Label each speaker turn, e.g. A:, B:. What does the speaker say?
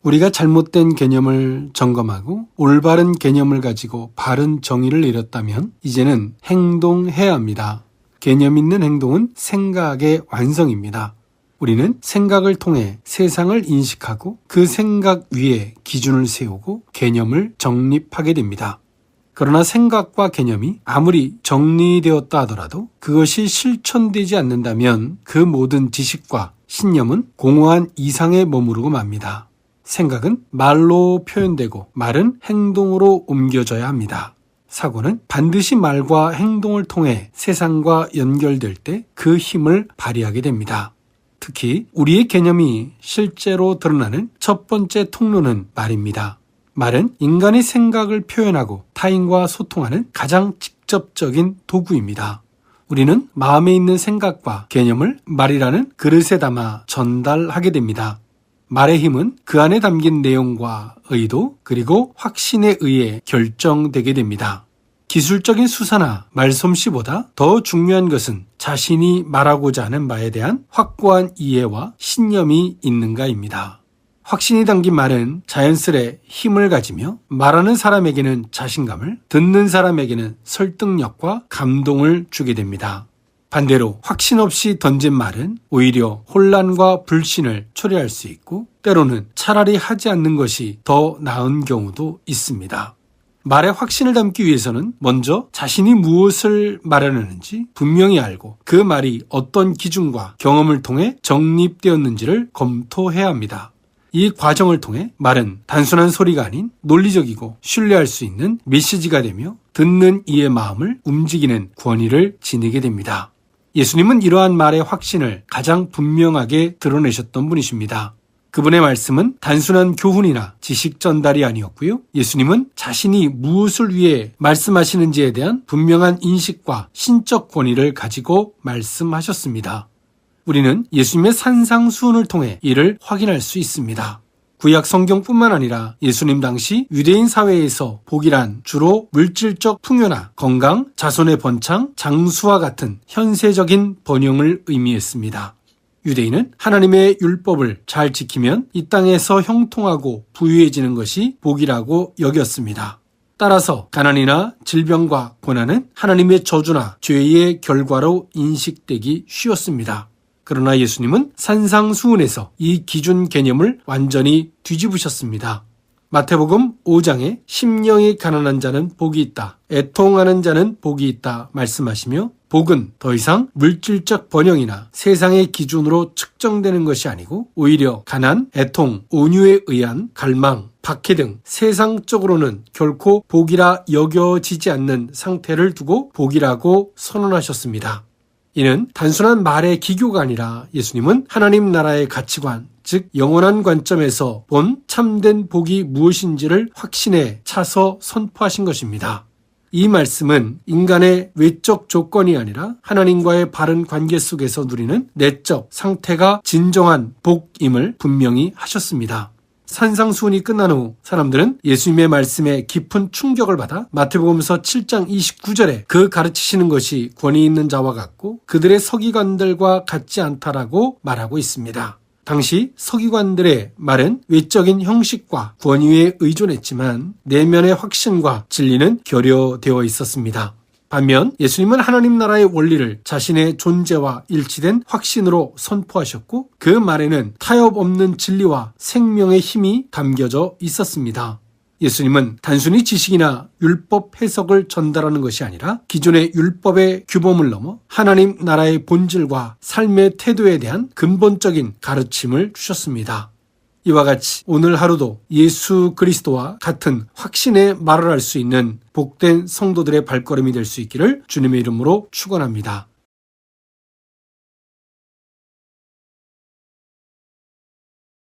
A: 우리가 잘못된 개념을 점검하고 올바른 개념을 가지고 바른 정의를 내렸다면 이제는 행동해야 합니다. 개념 있는 행동은 생각의 완성입니다. 우리는 생각을 통해 세상을 인식하고 그 생각 위에 기준을 세우고 개념을 정립하게 됩니다. 그러나 생각과 개념이 아무리 정리되었다 하더라도 그것이 실천되지 않는다면 그 모든 지식과 신념은 공허한 이상에 머무르고 맙니다. 생각은 말로 표현되고 말은 행동으로 옮겨져야 합니다. 사고는 반드시 말과 행동을 통해 세상과 연결될 때 그 힘을 발휘하게 됩니다. 특히 우리의 개념이 실제로 드러나는 첫 번째 통로는 말입니다. 말은 인간의 생각을 표현하고 타인과 소통하는 가장 직접적인 도구입니다. 우리는 마음에 있는 생각과 개념을 말이라는 그릇에 담아 전달하게 됩니다. 말의 힘은 그 안에 담긴 내용과 의도 그리고 확신에 의해 결정되게 됩니다. 기술적인 수사나 말솜씨보다 더 중요한 것은 자신이 말하고자 하는 바에 대한 확고한 이해와 신념이 있는가입니다. 확신이 담긴 말은 자연스레 힘을 가지며 말하는 사람에게는 자신감을, 듣는 사람에게는 설득력과 감동을 주게 됩니다. 반대로 확신 없이 던진 말은 오히려 혼란과 불신을 초래할 수 있고 때로는 차라리 하지 않는 것이 더 나은 경우도 있습니다. 말에 확신을 담기 위해서는 먼저 자신이 무엇을 말하려는지 분명히 알고 그 말이 어떤 기준과 경험을 통해 정립되었는지를 검토해야 합니다. 이 과정을 통해 말은 단순한 소리가 아닌 논리적이고 신뢰할 수 있는 메시지가 되며 듣는 이의 마음을 움직이는 권위를 지니게 됩니다. 예수님은 이러한 말의 확신을 가장 분명하게 드러내셨던 분이십니다. 그분의 말씀은 단순한 교훈이나 지식 전달이 아니었고요. 예수님은 자신이 무엇을 위해 말씀하시는지에 대한 분명한 인식과 신적 권위를 가지고 말씀하셨습니다. 우리는 예수님의 산상수훈을 통해 이를 확인할 수 있습니다. 구약 성경뿐만 아니라 예수님 당시 유대인 사회에서 복이란 주로 물질적 풍요나 건강, 자손의 번창, 장수와 같은 현세적인 번영을 의미했습니다. 유대인은 하나님의 율법을 잘 지키면 이 땅에서 형통하고 부유해지는 것이 복이라고 여겼습니다. 따라서 가난이나 질병과 고난은 하나님의 저주나 죄의 결과로 인식되기 쉬웠습니다. 그러나 예수님은 산상수훈에서 이 기준 개념을 완전히 뒤집으셨습니다. 마태복음 5장에 심령이 가난한 자는 복이 있다, 애통하는 자는 복이 있다 말씀하시며 복은 더 이상 물질적 번영이나 세상의 기준으로 측정되는 것이 아니고 오히려 가난, 애통, 온유에 의한 갈망, 박해 등 세상적으로는 결코 복이라 여겨지지 않는 상태를 두고 복이라고 선언하셨습니다. 이는 단순한 말의 기교가 아니라 예수님은 하나님 나라의 가치관, 즉 영원한 관점에서 본 참된 복이 무엇인지를 확신에 차서 선포하신 것입니다. 이 말씀은 인간의 외적 조건이 아니라 하나님과의 바른 관계 속에서 누리는 내적 상태가 진정한 복임을 분명히 하셨습니다. 산상수훈이 끝난 후 사람들은 예수님의 말씀에 깊은 충격을 받아 마태복음서 7장 29절에 그 가르치시는 것이 권위 있는 자와 같고 그들의 서기관들과 같지 않다라고 말하고 있습니다. 당시 서기관들의 말은 외적인 형식과 권위에 의존했지만 내면의 확신과 진리는 결여되어 있었습니다. 반면 예수님은 하나님 나라의 원리를 자신의 존재와 일치된 확신으로 선포하셨고 그 말에는 타협 없는 진리와 생명의 힘이 담겨져 있었습니다. 예수님은 단순히 지식이나 율법 해석을 전달하는 것이 아니라 기존의 율법의 규범을 넘어 하나님 나라의 본질과 삶의 태도에 대한 근본적인 가르침을 주셨습니다. 이와 같이 오늘 하루도 예수 그리스도와 같은 확신의 말을 할 수 있는 복된 성도들의 발걸음이 될 수 있기를 주님의 이름으로 축원합니다.